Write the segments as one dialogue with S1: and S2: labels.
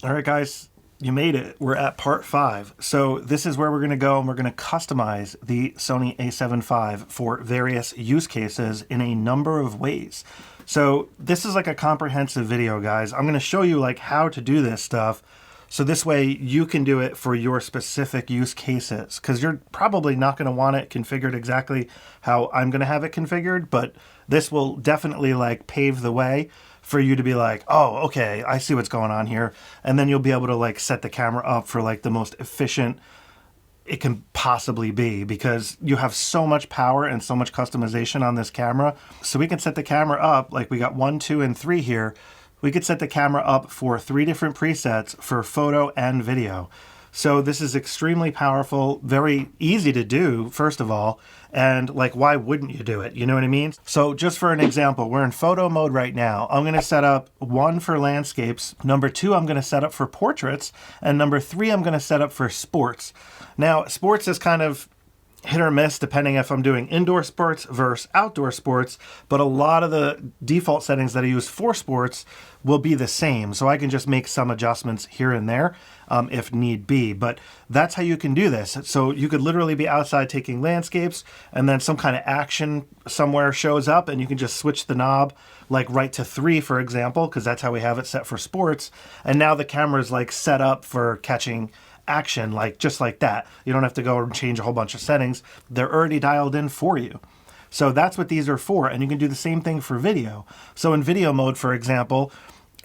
S1: All right, guys, you made it. We're at part 5. So this is where we're going to go, and we're going to customize the Sony A7V for various use cases in a number of ways. So this is like a comprehensive video, guys. I'm going to show you like how to do this stuff. So this way you can do it for your specific use cases, because you're probably not going to want it configured exactly how I'm going to have it configured, but this will definitely like pave the way for you to be like, oh, okay, I see what's going on here. And then you'll be able to like set the camera up for like the most efficient it can possibly be, because you have so much power and so much customization on this camera. So we can set the camera up, like we got 1, 2, and 3 here. We could set the camera up for 3 different presets for photo and video. So this is extremely powerful, very easy to do, first of all, and like, why wouldn't you do it? You know what I mean? So just for an example, we're in photo mode right now. I'm gonna set up 1 for landscapes. Number 2, I'm gonna set up for portraits. And number 3, I'm gonna set up for sports. Now, sports is kind of hit or miss depending if I'm doing indoor sports versus outdoor sports, but a lot of the default settings that I use for sports will be the same. So I can just make some adjustments here and there if need be, but that's how you can do this. So you could literally be outside taking landscapes and then some kind of action somewhere shows up and you can just switch the knob like right to 3, for example, because that's how we have it set for sports. And now the camera is like set up for catching action, like just like that. You don't have to go and change a whole bunch of settings. They're already dialed in for you. So that's what these are for. And you can do the same thing for video. So in video mode, for example,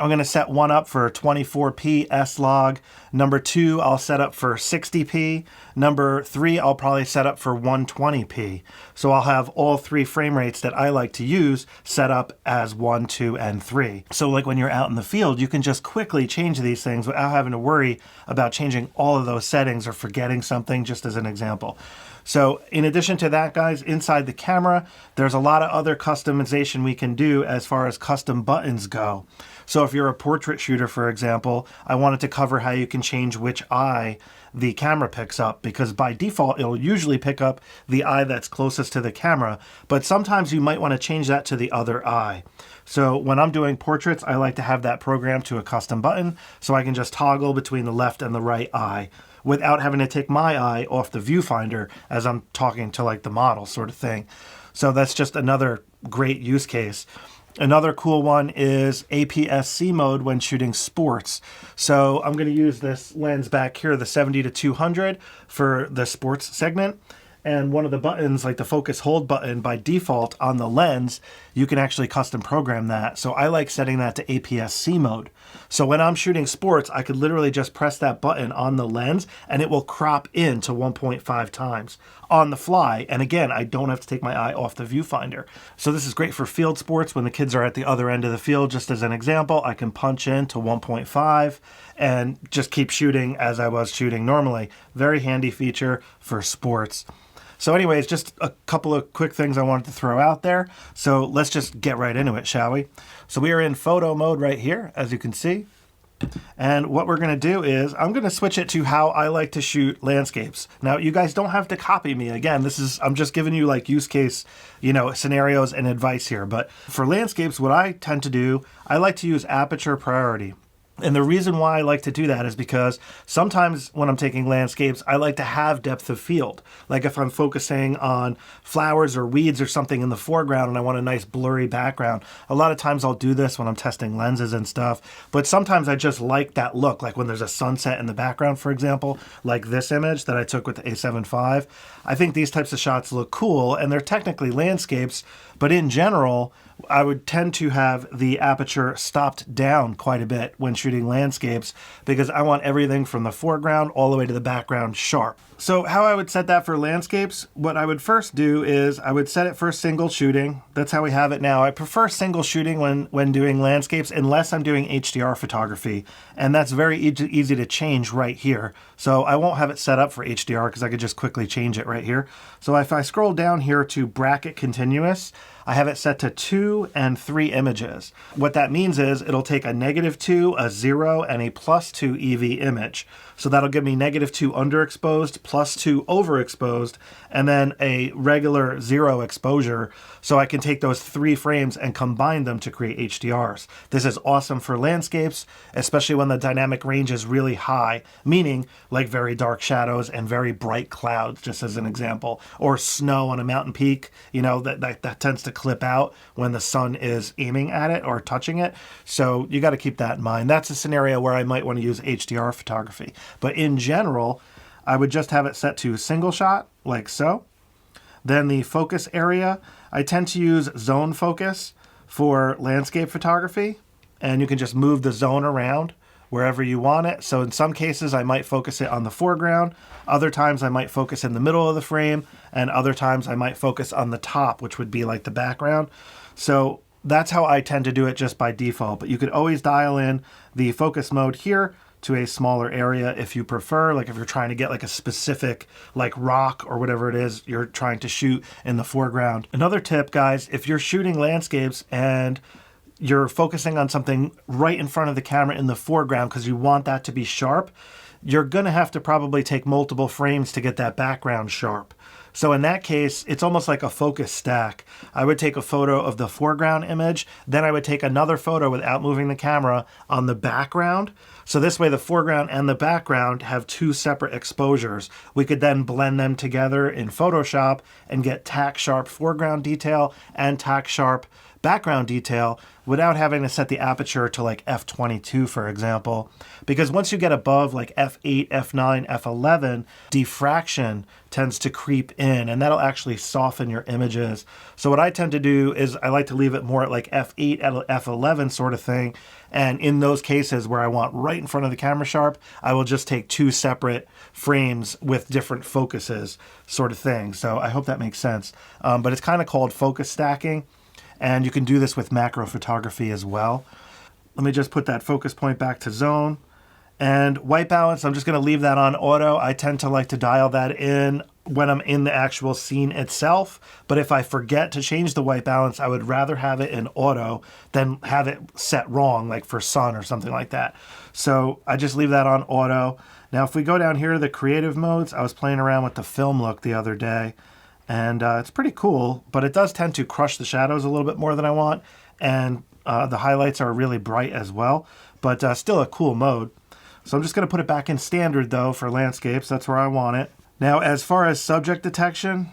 S1: I'm going to set 1 up for 24p S-Log. Number 2, I'll set up for 60p. Number 3, I'll probably set up for 120p. So I'll have all 3 frame rates that I like to use set up as 1, 2, and 3. So like when you're out in the field, you can just quickly change these things without having to worry about changing all of those settings or forgetting something, just as an example. So in addition to that, guys, inside the camera, there's a lot of other customization we can do as far as custom buttons go. So if you're a portrait shooter, for example, I wanted to cover how you can change which eye the camera picks up, because by default, it'll usually pick up the eye that's closest to the camera, but sometimes you might want to change that to the other eye. So when I'm doing portraits, I like to have that programmed to a custom button so I can just toggle between the left and the right eye without having to take my eye off the viewfinder as I'm talking to like the model sort of thing. So that's just another great use case. Another cool one is APS-C mode when shooting sports. So I'm going to use this lens back here, the 70-200 for the sports segment. And one of the buttons, like the focus hold button, by default on the lens, you can actually custom program that. So I like setting that to APS-C mode. So when I'm shooting sports, I could literally just press that button on the lens and it will crop in to 1.5 times on the fly. And again, I don't have to take my eye off the viewfinder. So this is great for field sports when the kids are at the other end of the field. Just as an example, I can punch in to 1.5 and just keep shooting as I was shooting normally. Very handy feature for sports. So anyways, just a couple of quick things I wanted to throw out there. So let's just get right into it, shall we? So we are in photo mode right here, as you can see. And what we're going to do is I'm going to switch it to how I like to shoot landscapes. Now, you guys don't have to copy me. Again, I'm just giving you like use case, scenarios and advice here. But for landscapes, what I tend to do, I like to use aperture priority. And the reason why I like to do that is because sometimes when I'm taking landscapes, I like to have depth of field. Like if I'm focusing on flowers or weeds or something in the foreground and I want a nice blurry background, a lot of times I'll do this when I'm testing lenses and stuff. But sometimes I just like that look, like when there's a sunset in the background, for example, like this image that I took with the A7V. I think these types of shots look cool and they're technically landscapes, but in general, I would tend to have the aperture stopped down quite a bit when shooting landscapes because I want everything from the foreground all the way to the background sharp. So how I would set that for landscapes, what I would first do is I would set it for single shooting. That's how we have it now. I prefer single shooting when doing landscapes unless I'm doing HDR photography. And that's very easy to change right here. So I won't have it set up for HDR because I could just quickly change it right here. So if I scroll down here to bracket continuous, I have it set to 2 2 and 3 images. What that means is it'll take a -2, a 0, and a +2 EV image. So that'll give me -2 underexposed, +2 overexposed, and then a regular 0 exposure. So I can take those 3 frames and combine them to create HDRs. This is awesome for landscapes, especially when the dynamic range is really high, meaning like very dark shadows and very bright clouds, just as an example, or snow on a mountain peak, you know, that tends to clip out when the sun is aiming at it or touching it. So you got to keep that in mind. That's a scenario where I might want to use HDR photography. But in general, I would just have it set to single shot, like so. Then the focus area, I tend to use zone focus for landscape photography, and you can just move the zone around wherever you want it. So in some cases, I might focus it on the foreground. Other times I might focus in the middle of the frame, and other times I might focus on the top, which would be like the background. So that's how I tend to do it just by default. But you could always dial in the focus mode here to a smaller area if you prefer, like if you're trying to get like a specific like rock or whatever it is you're trying to shoot in the foreground. Another tip, guys, if you're shooting landscapes and you're focusing on something right in front of the camera in the foreground because you want that to be sharp, you're gonna have to probably take multiple frames to get that background sharp. So in that case, it's almost like a focus stack. I would take a photo of the foreground image, then I would take another photo without moving the camera on the background. So this way the foreground and the background have 2 separate exposures. We could then blend them together in Photoshop and get tack sharp foreground detail and tack sharp background detail without having to set the aperture to like f22, for example. Because once you get above like f8, f9, f11, diffraction tends to creep in, and that'll actually soften your images. So what I tend to do is I like to leave it more at like f8, at f11 sort of thing. And in those cases where I want right in front of the camera sharp, I will just take 2 separate frames with different focuses sort of thing. So I hope that makes sense. But it's kind of called focus stacking. And you can do this with macro photography as well. Let me just put that focus point back to zone. And white balance, I'm just going to leave that on auto. I tend to like to dial that in when I'm in the actual scene itself. But if I forget to change the white balance, I would rather have it in auto than have it set wrong, like for sun or something like that. So I just leave that on auto. Now, if we go down here to the creative modes, I was playing around with the film look the other day. And it's pretty cool, but it does tend to crush the shadows a little bit more than I want. And the highlights are really bright as well, but still a cool mode. So I'm just going to put it back in standard, though, for landscapes. That's where I want it. Now, as far as subject detection,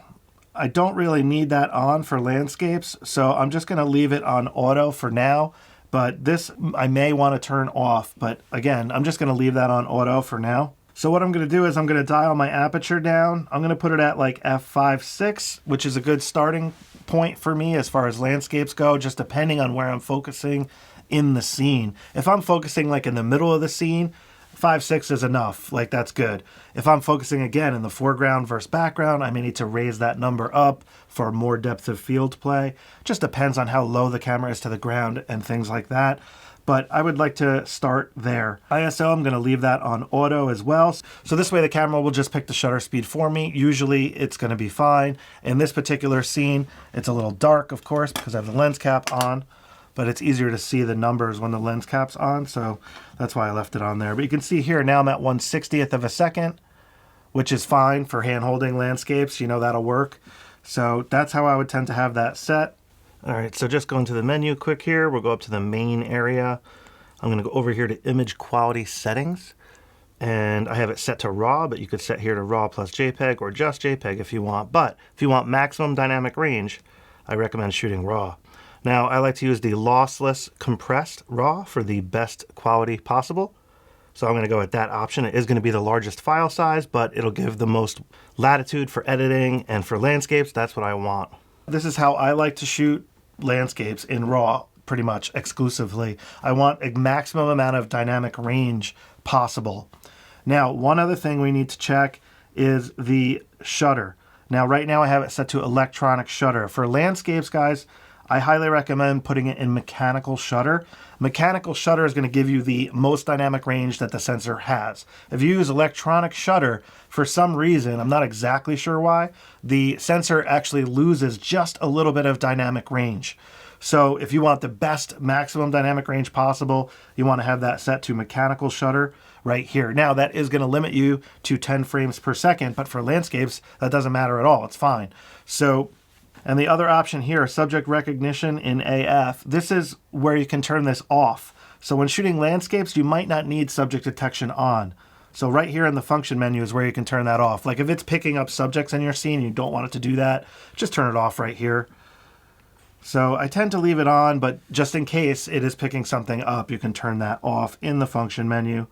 S1: I don't really need that on for landscapes, so I'm just going to leave it on auto for now. But this I may want to turn off, but again, I'm just going to leave that on auto for now. So what I'm going to do is I'm going to dial my aperture down. I'm going to put it at like f5.6, which is a good starting point for me as far as landscapes go, just depending on where I'm focusing in the scene. If I'm focusing like in the middle of the scene, 5.6 is enough, like that's good. If I'm focusing again in the foreground versus background, I may need to raise that number up for more depth of field play. Just depends on how low the camera is to the ground and things like that. But I would like to start there. ISO, I'm gonna leave that on auto as well. So this way the camera will just pick the shutter speed for me. Usually it's gonna be fine. In this particular scene, it's a little dark, of course, because I have the lens cap on, but it's easier to see the numbers when the lens cap's on, so that's why I left it on there. But you can see here now I'm at 1/60th of a second, which is fine for hand-holding landscapes. You know, that'll work. So that's how I would tend to have that set. All right, so just going to the menu quick here. We'll go up to the main area. I'm gonna go over here to image quality settings. And I have it set to RAW, but you could set here to RAW plus JPEG or just JPEG if you want. But if you want maximum dynamic range, I recommend shooting RAW. Now, I like to use the lossless compressed RAW for the best quality possible. So I'm gonna go with that option. It is gonna be the largest file size, but it'll give the most latitude for editing, and for landscapes, that's what I want. This is how I like to shoot landscapes in RAW, pretty much exclusively. I want a maximum amount of dynamic range possible. Now, one other thing we need to check is the shutter. Now, right now I have it set to electronic shutter. For landscapes, guys, I highly recommend putting it in mechanical shutter. Mechanical shutter is going to give you the most dynamic range that the sensor has. If you use electronic shutter, for some reason, I'm not exactly sure why, the sensor actually loses just a little bit of dynamic range. So if you want the best maximum dynamic range possible, you want to have that set to mechanical shutter right here. Now that is going to limit you to 10 frames per second, but for landscapes, that doesn't matter at all. It's fine. So, and the other option here, subject recognition in AF, this is where you can turn this off. So when shooting landscapes, you might not need subject detection on. So right here in the function menu is where you can turn that off. Like if it's picking up subjects in your scene and you don't want it to do that, just turn it off right here. So I tend to leave it on, but just in case it is picking something up, you can turn that off in the function menu.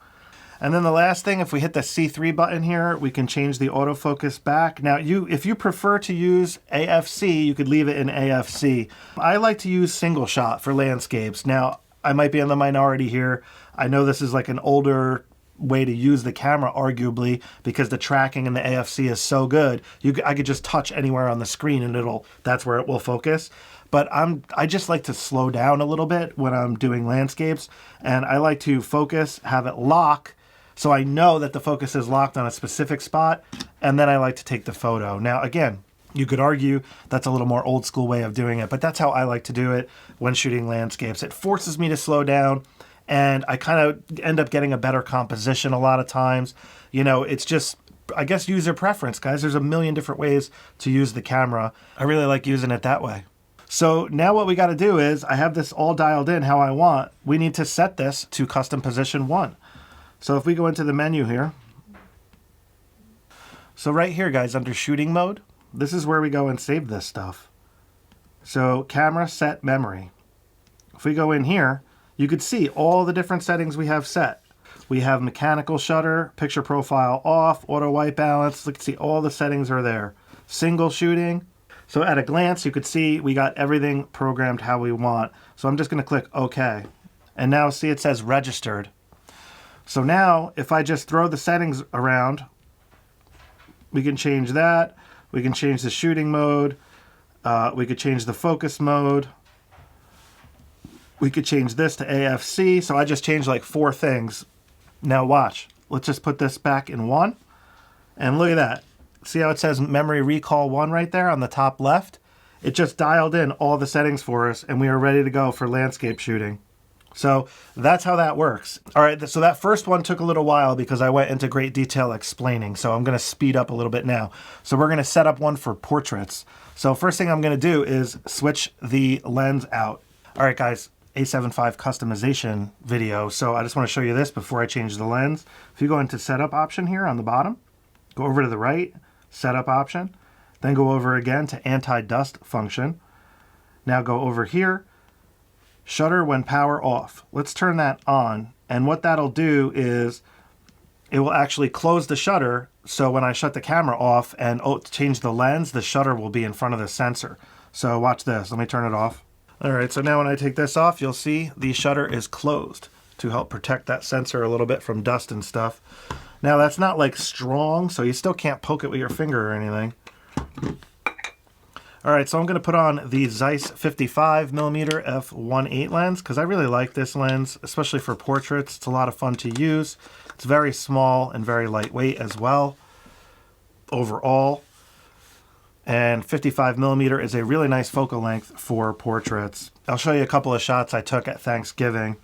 S1: And then the last thing, if we hit the C3 button here, we can change the autofocus back. Now, if you prefer to use AF-C, you could leave it in AF-C. I like to use single shot for landscapes. Now, I might be in the minority here. I know this is like an older way to use the camera, arguably, because the tracking in the AF-C is so good. I could just touch anywhere on the screen and that's where it will focus. But I just like to slow down a little bit when I'm doing landscapes, and I like to focus, have it lock, so I know that the focus is locked on a specific spot, and then I like to take the photo. Now, again, you could argue that's a little more old school way of doing it, but that's how I like to do it when shooting landscapes. It forces me to slow down, and I kind of end up getting a better composition a lot of times. You know, it's just, I guess, user preference, guys. There's a million different ways to use the camera. I really like using it that way. So now what we got to do is, I have this all dialed in how I want. We need to set this to custom position 1. So if we go into the menu here, so right here, guys, under shooting mode, this is where we go and save this stuff. So camera set memory. If we go in here, you could see all the different settings we have set. We have mechanical shutter, picture profile off, auto white balance. Look, see all the settings are there. Single shooting. So at a glance, you could see we got everything programmed how we want. So I'm just going to click OK. And now see it says registered. So now if I just throw the settings around, we can change that. We can change the shooting mode. We could change the focus mode. We could change this to AF-C. So I just changed like 4 things. Now watch. Let's just put this back in 1. And look at that. See how it says memory recall 1 right there on the top left? It just dialed in all the settings for us, and we are ready to go for landscape shooting. So that's how that works. All right, so that first one took a little while because I went into great detail explaining. So I'm going to speed up a little bit now. So we're going to set up one for portraits. So first thing I'm going to do is switch the lens out. All right, guys, A7V customization video. So I just want to show you this before I change the lens. If you go into setup option here on the bottom, go over to the right, setup option, then go over again to anti-dust function. Now go over here, shutter when power off. Let's turn that on. And what that'll do is it will actually close the shutter. So when I shut the camera off and change the lens, the shutter will be in front of the sensor. So watch this. Let me turn it off. All right, so now when I take this off, you'll see the shutter is closed to help protect that sensor a little bit from dust and stuff. Now that's not like strong, so you still can't poke it with your finger or anything. All right, so I'm going to put on the Zeiss 55mm f1.8 lens because I really like this lens, especially for portraits. It's a lot of fun to use. It's very small and very lightweight as well overall. And 55mm is a really nice focal length for portraits. I'll show you a couple of shots I took at Thanksgiving,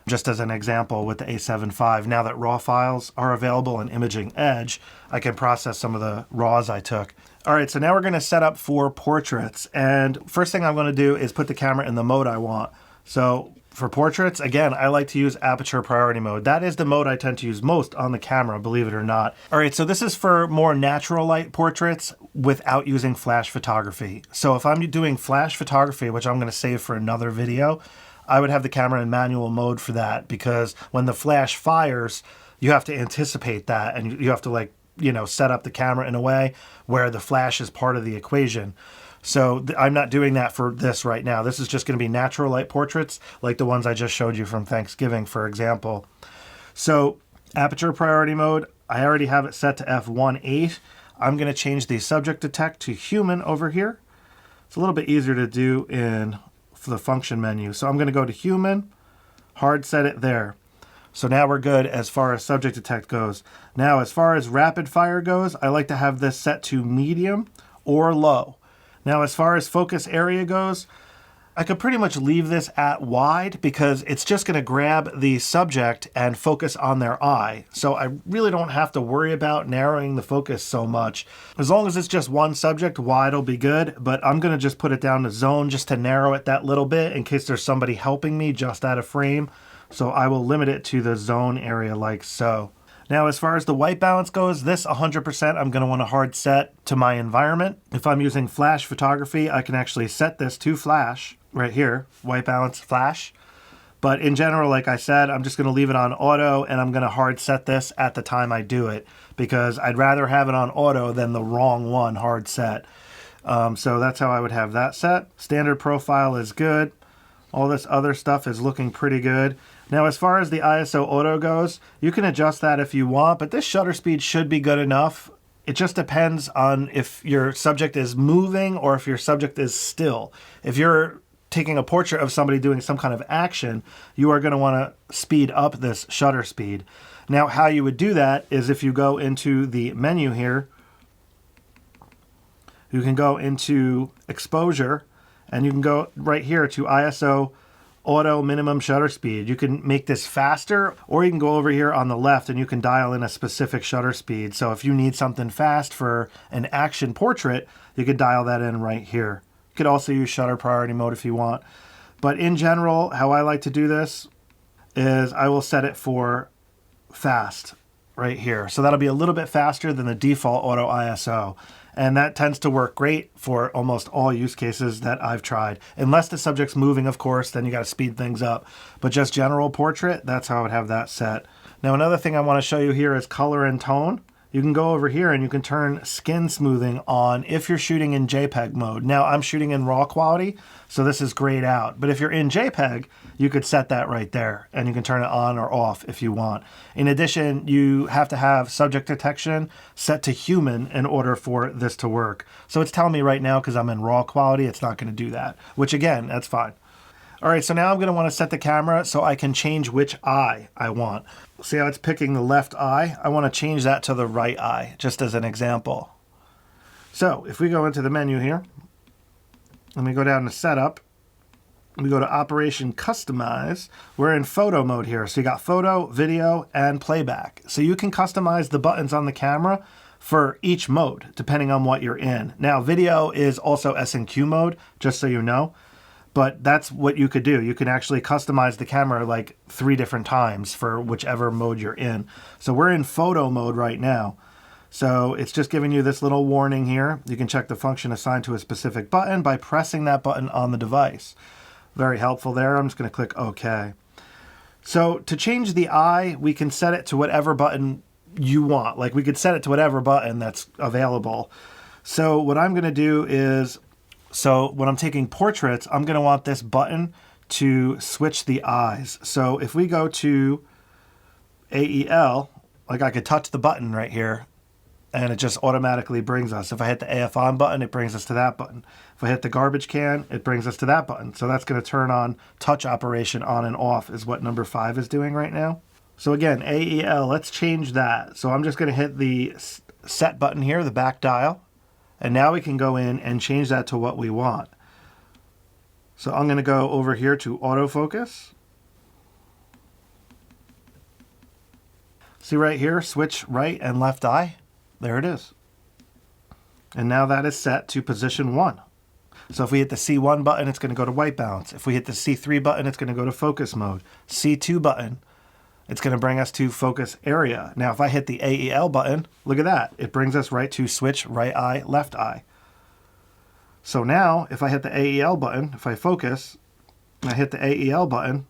S1: just as an example with the A7V. Now that RAW files are available in Imaging Edge, I can process some of the RAWs I took. All right, so now we're going to set up for portraits. And first thing I'm going to do is put the camera in the mode I want. So for portraits, again, I like to use aperture priority mode. That is the mode I tend to use most on the camera, believe it or not. All right, so this is for more natural light portraits without using flash photography. So if I'm doing flash photography, which I'm going to save for another video, I would have the camera in manual mode for that, because when the flash fires, you have to anticipate that, and you have to, like, you know, set up the camera in a way where the flash is part of the equation. So I'm not doing that for this right now. This is just going to be natural light portraits like the ones I just showed you from Thanksgiving, for example. So aperture priority mode, I already have it set to f1.8. I'm going to change the subject detect to human over here. It's a little bit easier to do in the function menu. So I'm going to go to human, hard set it there. So now we're good as far as subject detect goes. Now, as far as rapid fire goes, I like to have this set to medium or low. Now, as far as focus area goes, I could pretty much leave this at wide because it's just going to grab the subject and focus on their eye. So I really don't have to worry about narrowing the focus so much. As long as it's just one subject, wide will be good, but I'm going to just put it down to zone just to narrow it that little bit in case there's somebody helping me just out of frame. So I will limit it to the zone area like so. Now, as far as the white balance goes, this 100% I'm going to want to hard set to my environment. If I'm using flash photography, I can actually set this to flash right here, white balance flash. But in general, like I said, I'm just going to leave it on auto and I'm going to hard set this at the time I do it because I'd rather have it on auto than the wrong one hard set. So that's how I would have that set. Standard profile is good. All this other stuff is looking pretty good. Now, as far as the ISO auto goes, you can adjust that if you want, but this shutter speed should be good enough. It just depends on if your subject is moving or if your subject is still. If you're taking a portrait of somebody doing some kind of action, you are going to want to speed up this shutter speed. Now, how you would do that is if you go into the menu here, you can go into exposure, and you can go right here to ISO auto minimum shutter speed. You can make this faster, or you can go over here on the left and you can dial in a specific shutter speed. So if you need something fast for an action portrait, you could dial that in right here. You could also use shutter priority mode if you want. But in general, how I like to do this is I will set it for fast right here. So that'll be a little bit faster than the default auto ISO. And that tends to work great for almost all use cases that I've tried. Unless the subject's moving, of course, then you got to speed things up. But just general portrait, that's how I would have that set. Now, another thing I want to show you here is color and tone. You can go over here and you can turn skin smoothing on if you're shooting in JPEG mode. Now, I'm shooting in raw quality, so this is grayed out. But if you're in JPEG, you could set that right there, and you can turn it on or off if you want. In addition, you have to have subject detection set to human in order for this to work. So it's telling me right now, because I'm in raw quality, it's not going to do that, which again, that's fine. All right, so now I'm going to want to set the camera so I can change which eye I want. See how it's picking the left eye? I want to change that to the right eye, just as an example. So if we go into the menu here, let me go down to Setup. We go to Operation Customize. We're in photo mode here. So you got photo, video, and playback. So you can customize the buttons on the camera for each mode, depending on what you're in. Now, video is also S&Q mode, just so you know. But that's what you could do. You can actually customize the camera like 3 different times for whichever mode you're in. So we're in photo mode right now. So it's just giving you this little warning here. You can check the function assigned to a specific button by pressing that button on the device. Very helpful there. I'm just going to click OK. So to change the eye, we can set it to whatever button you want. Like we could set it to whatever button that's available. So what I'm going to do is, so when I'm taking portraits, I'm going to want this button to switch the eyes. So if we go to AEL, like I could touch the button right here, and it just automatically brings us. If I hit the AF on button, it brings us to that button. If I hit the garbage can, it brings us to that button. So that's going to turn on touch operation on and off is what number 5 is doing right now. So again, AEL, let's change that. So I'm just going to hit the set button here, the back dial. And now we can go in and change that to what we want. So I'm going to go over here to autofocus. See right here, switch right and left eye. There it is. And now that is set to position 1. So if we hit the C1 button, it's going to go to white balance. If we hit the C3 button, it's going to go to focus mode. C2 button, it's going to bring us to focus area. Now, if I hit the AEL button, look at that. It brings us right to switch right eye, left eye. So now, if I hit the AEL button, if I focus, and I hit the AEL button,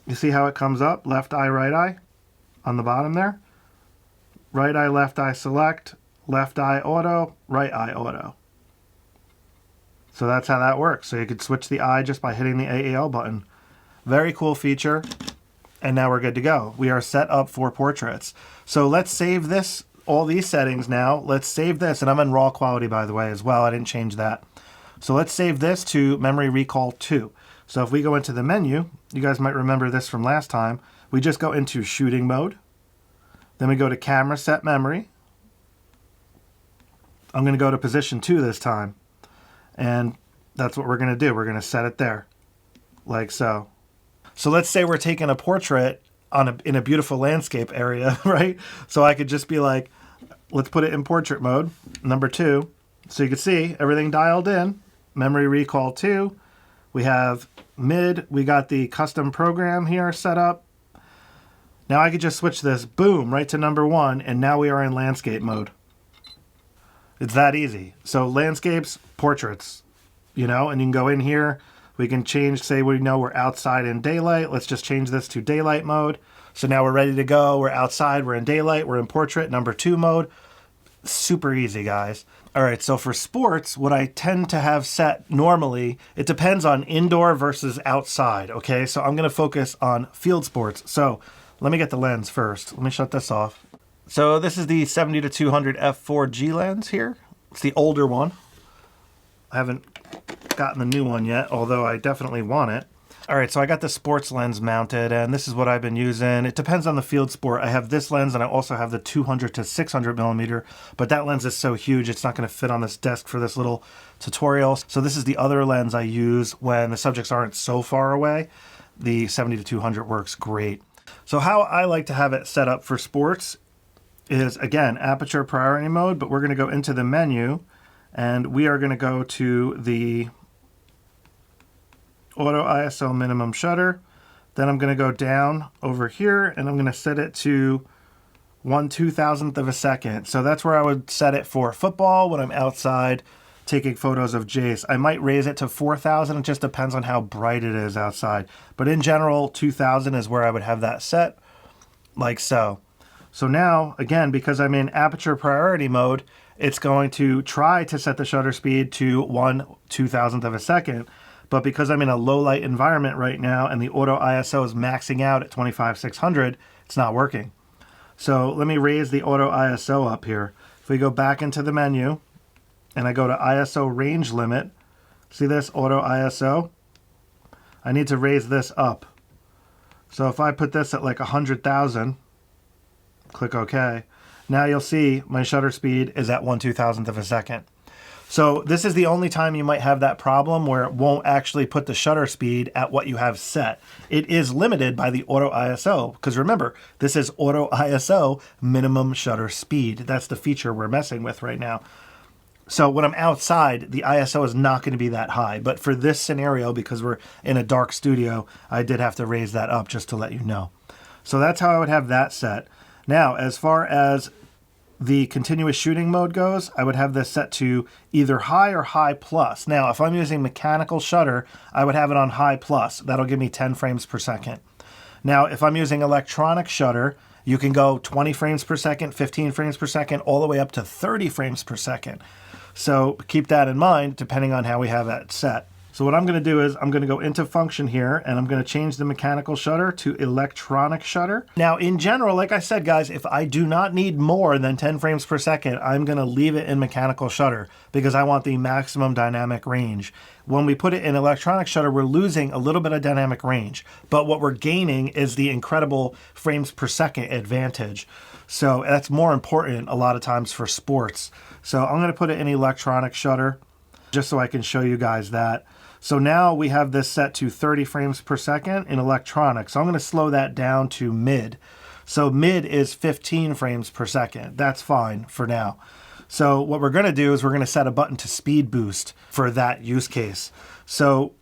S1: you see how it comes up? Left eye, right eye on the bottom there. Right eye, left eye select, left eye auto, right eye auto. So that's how that works. So you could switch the eye just by hitting the AEL button. Very cool feature. And now we're good to go. We are set up for portraits. So let's save this, all these settings now. Let's save this. And I'm in raw quality, by the way, as well. I didn't change that. So let's save this to memory recall 2. So if we go into the menu, you guys might remember this from last time. We just go into shooting mode. Then we go to camera set memory. I'm going to go to position 2 this time. And that's what we're going to do. We're going to set it there, like so. So let's say we're taking a portrait in a beautiful landscape area, right? So I could just be like, let's put it in portrait mode, number 2. So you can see everything dialed in. Memory recall 2. We have mid. We got the custom program here set up. Now I could just switch this, boom, right to number 1, and now we are in landscape mode. It's that easy. So landscapes, portraits, you know, and you can go in here. We can change, say we know we're outside in daylight. Let's just change this to daylight mode. So now we're ready to go. We're outside, we're in daylight, we're in portrait, number 2 mode. Super easy, guys. All right, so for sports, what I tend to have set normally, it depends on indoor versus outside, okay? So I'm gonna focus on field sports. So let me get the lens first. Let me shut this off. So this is the 70-200 f4G lens here. It's the older one. I haven't gotten the new one yet, although I definitely want it. All right, so I got the sports lens mounted, and this is what I've been using. It depends on the field sport. I have this lens, and I also have the 200-600 millimeter, but that lens is so huge, it's not gonna fit on this desk for this little tutorial. So this is the other lens I use when the subjects aren't so far away. The 70-200 works great. So how I like to have it set up for sports is, again, aperture priority mode, but we're gonna go into the menu, and we are gonna go to the auto ISO minimum shutter. Then I'm going to go down over here and I'm going to set it to 1/2000th of a second. So that's where I would set it for football when I'm outside taking photos of Jace. I might raise it to 4000. It just depends on how bright it is outside. But in general, 2000 is where I would have that set, like so. So now, again, because I'm in aperture priority mode, it's going to try to set the shutter speed to 1/2000th of a second. But because I'm in a low light environment right now and the auto ISO is maxing out at 25/600, it's not working. So let me raise the auto ISO up here. If we go back into the menu and I go to ISO range limit, see this auto ISO? I need to raise this up. So if I put this at like 100,000, click OK. Now you'll see my shutter speed is at 1/2000th of a second. So this is the only time you might have that problem where it won't actually put the shutter speed at what you have set. It is limited by the auto ISO, because remember, this is auto ISO minimum shutter speed. That's the feature we're messing with right now. So when I'm outside, the ISO is not going to be that high. But for this scenario, because we're in a dark studio, I did have to raise that up just to let you know. So that's how I would have that set. Now, as far as the continuous shooting mode goes, I would have this set to either high or high plus. Now, if I'm using mechanical shutter, I would have it on high plus. That'll give me 10 frames per second. Now, if I'm using electronic shutter, you can go 20 frames per second, 15 frames per second, all the way up to 30 frames per second. So keep that in mind, depending on how we have that set. So what I'm going to do is I'm going to go into function here and I'm going to change the mechanical shutter to electronic shutter. Now, in general, like I said, guys, if I do not need more than 10 frames per second, I'm going to leave it in mechanical shutter because I want the maximum dynamic range. When we put it in electronic shutter, we're losing a little bit of dynamic range, but what we're gaining is the incredible frames per second advantage. So that's more important a lot of times for sports. So I'm going to put it in electronic shutter just so I can show you guys that. So now we have this set to 30 frames per second in electronic. So I'm going to slow that down to mid. So mid is 15 frames per second. That's fine for now. So what we're going to do is we're going to set a button to speed boost for that use case. So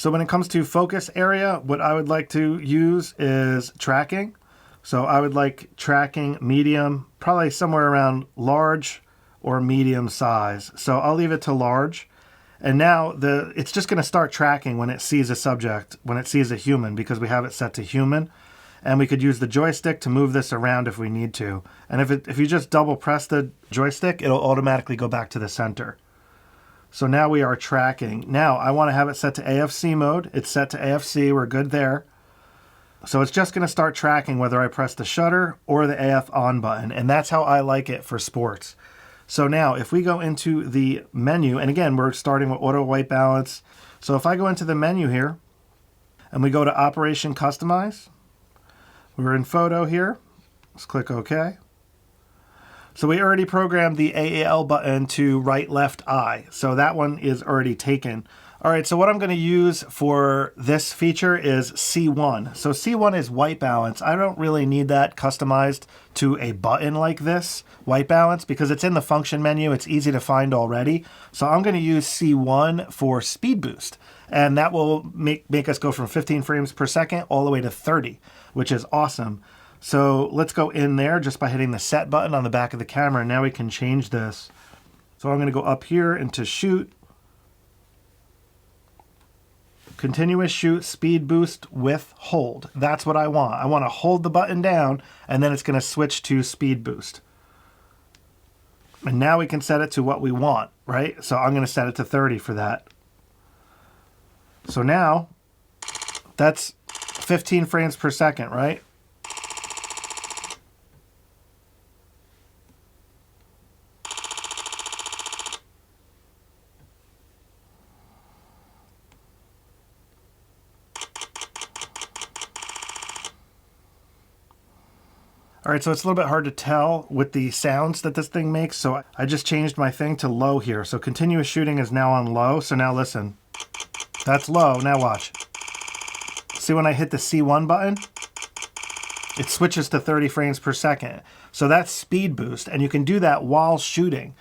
S1: when it comes to focus area, what I would like to use is tracking. So I would like tracking medium, probably somewhere around large or medium size. So I'll leave it to large. And now it's just going to start tracking when it sees a subject, when it sees a human, because we have it set to human. And we could use the joystick to move this around if we need to. And if you just double press the joystick, it'll automatically go back to the center. So now we are tracking. Now I want to have it set to AFC mode. It's set to AFC. We're good there. So it's just going to start tracking whether I press the shutter or the AF on button. And that's how I like it for sports. So now if we go into the menu, and again, we're starting with auto white balance. So if I go into the menu here and we go to Operation Customize, we're in photo here. Let's click OK. So we already programmed the AAL button to right, left, eye. So that one is already taken. All right, so what I'm going to use for this feature is C1. So C1 is white balance. I don't really need that customized to a button like this, white balance, because it's in the function menu. It's easy to find already. So I'm going to use C1 for speed boost, and that will make us go from 15 frames per second all the way to 30, which is awesome. So let's go in there just by hitting the set button on the back of the camera. Now we can change this. So I'm going to go up here into shoot. Continuous shoot, speed boost with hold. That's what I want. I want to hold the button down and then it's going to switch to speed boost. And now we can set it to what we want, right? So I'm going to set it to 30 for that. So now that's 15 frames per second, right? All right, so it's a little bit hard to tell with the sounds that this thing makes, so I just changed my thing to low here. So continuous shooting is now on low, so now listen. That's low, now watch. See when I hit the C1 button? It switches to 30 frames per second. So that's speed boost, and you can do that while shooting.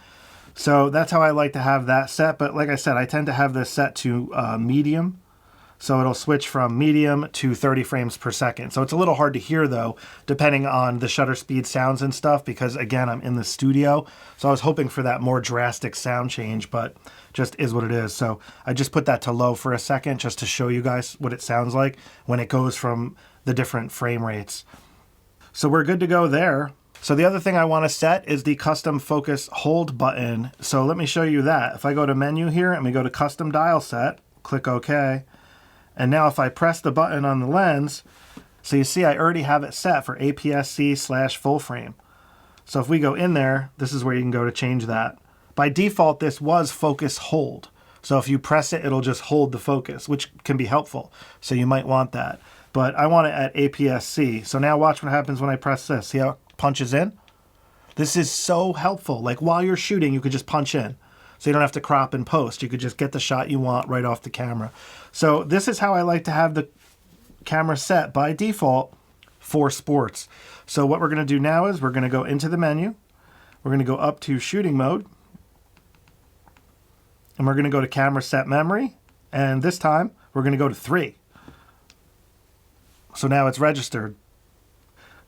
S1: So that's how I like to have that set, but like I said, I tend to have this set to medium. So it'll switch from medium to 30 frames per second. So it's a little hard to hear though, depending on the shutter speed sounds and stuff, because again, I'm in the studio. So I was hoping for that more drastic sound change, but just is what it is. So I just put that to low for a second, just to show you guys what it sounds like when it goes from the different frame rates. So we're good to go there. So the other thing I want to set is the custom focus hold button. So let me show you that. If I go to menu here and we go to custom dial set, click OK. And now if I press the button on the lens, so you see I already have it set for APS-C / full frame. So if we go in there, this is where you can go to change that. By default, this was focus hold. So if you press it, it'll just hold the focus, which can be helpful. So you might want that. But I want it at APS-C. So now watch what happens when I press this. See how it punches in? This is so helpful. Like while you're shooting, you could just punch in. So you don't have to crop and post. You could just get the shot you want right off the camera. So this is how I like to have the camera set by default for sports. So what we're going to do now is we're going to go into the menu. We're going to go up to shooting mode. And we're going to go to camera set memory. And this time we're going to go to 3. So now it's registered.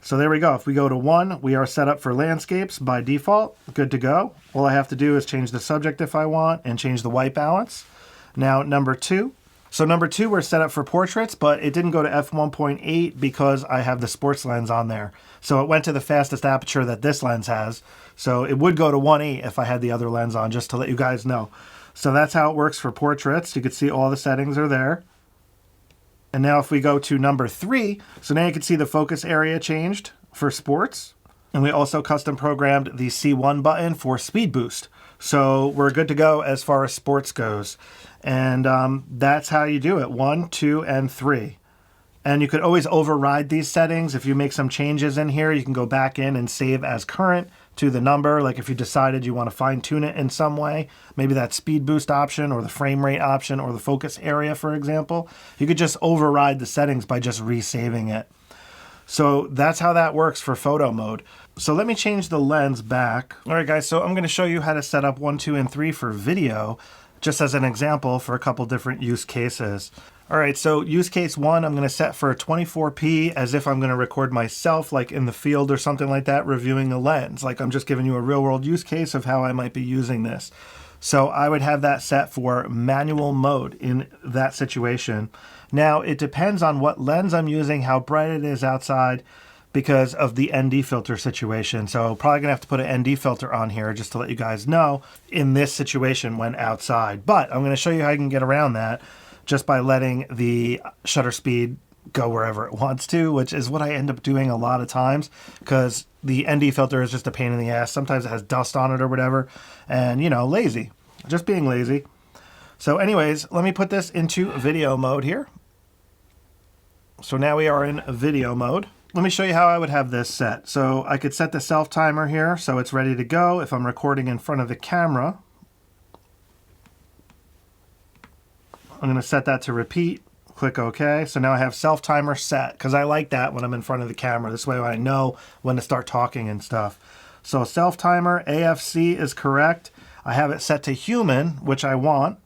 S1: So there we go. If we go to 1, we are set up for landscapes by default. Good to go. All I have to do is change the subject if I want and change the white balance. Now number 2. So number 2, we're set up for portraits, but it didn't go to f1.8 because I have the sports lens on there. So it went to the fastest aperture that this lens has. So it would go to 1.8 if I had the other lens on, just to let you guys know. So that's how it works for portraits. You can see all the settings are there. And now if we go to number 3, so now you can see the focus area changed for sports. And we also custom programmed the C1 button for speed boost. So we're good to go as far as sports goes. And that's how you do it, 1, 2, and 3. And you could always override these settings. If you make some changes in here, you can go back in and save as current to the number. Like if you decided you want to fine tune it in some way, maybe that speed boost option or the frame rate option or the focus area, for example, you could just override the settings by just resaving it. So that's how that works for photo mode. So let me change the lens back. All right, guys, so I'm going to show you how to set up 1, 2, and 3 for video, just as an example for a couple different use cases. All right, so use case 1, I'm going to set for 24p as if I'm going to record myself like in the field or something like that, reviewing a lens. Like I'm just giving you a real world use case of how I might be using this. So I would have that set for manual mode in that situation. Now it depends on what lens I'm using, how bright it is outside, because of the ND filter situation. So probably gonna have to put an ND filter on here just to let you guys know in this situation when outside. But I'm gonna show you how you can get around that just by letting the shutter speed go wherever it wants to, which is what I end up doing a lot of times because the ND filter is just a pain in the ass. Sometimes it has dust on it or whatever, and you know, lazy, just being lazy. So anyways, let me put this into video mode here. So now we are in video mode. Let me show you how I would have this set. So I could set the self timer here so it's ready to go if I'm recording in front of the camera. I'm going to set that to repeat. Click OK. So now I have self timer set because I like that when I'm in front of the camera. This way I know when to start talking and stuff. So self timer AFC is correct. I have it set to human, which I want.